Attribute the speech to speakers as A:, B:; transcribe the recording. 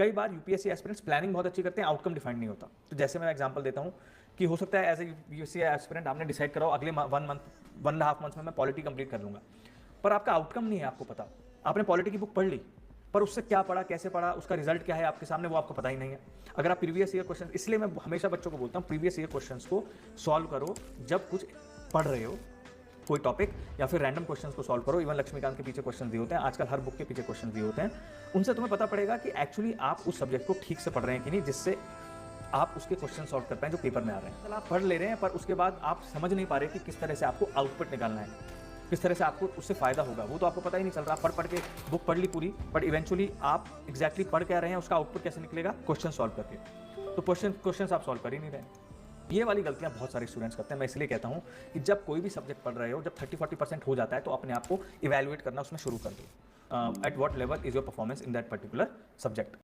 A: कई बार UPSC aspirants planning बहुत अच्छी करते हैं, आउटकम डिफाइंड नहीं होता। तो जैसे मैं एग्जांपल देता हूँ कि हो सकता है एज ए यूपीएससी एस्पिरेंट आपने डिसाइड करो अगले 1.5 मंथ में मैं पॉलिटी कंप्लीट कर लूंगा, पर आपका आउटकम नहीं है आपको पता। आपने पॉलिटी की बुक पढ़ ली, पर उससे क्या पढ़ा, कैसे पढ़ा, उसका रिजल्ट क्या है आपके सामने, वो आपको पता ही नहीं है। अगर आप प्रीवियस ईयर क्वेश्चन, इसलिए मैं हमेशा बच्चों को बोलता हूँ प्रीवियस ईयर क्वेश्चंस को सॉल्व करो जब कुछ पढ़ रहे हो कोई टॉपिक, या फिर रैंडम क्वेश्चंस को सॉल्व करो। इवन लक्ष्मीकांत के पीछे क्वेश्चन दिए होते हैं, आजकल हर बुक के पीछे क्वेश्चन दिए होते हैं। उनसे तुम्हें पता पड़ेगा कि एक्चुअली आप उस सब्जेक्ट को ठीक से पढ़ रहे हैं कि नहीं, जिससे आप उसके क्वेश्चन सॉल्व कर पाएं जो पेपर में आ रहे हैं। चल आप पढ़ ले रहे हैं, पर उसके बाद आप समझ नहीं पा रहे कि किस तरह से आपको आउटपुट निकालना है, किस तरह से आपको उससे फायदा होगा, वो तो आपको पता ही नहीं चल रहा। पढ़ के बुक पढ़ ली पूरी, बट इवेंचुअली आप एग्जैक्टली पढ़ क्या रहे हैं, उसका आउटपुट कैसे निकलेगा, क्वेश्चन सॉल्व करके। तो क्वेश्चन आप सॉल्व कर ही नहीं रहे। ये वाली गलतियां बहुत सारे स्टूडेंट्स करते हैं। मैं इसलिए कहता हूं कि जब कोई भी सब्जेक्ट पढ़ रहे हो, जब 30-40% हो जाता है, तो अपने आप को इवैल्यूएट करना उसमें शुरू कर दो। At what level is your performance in that particular subject.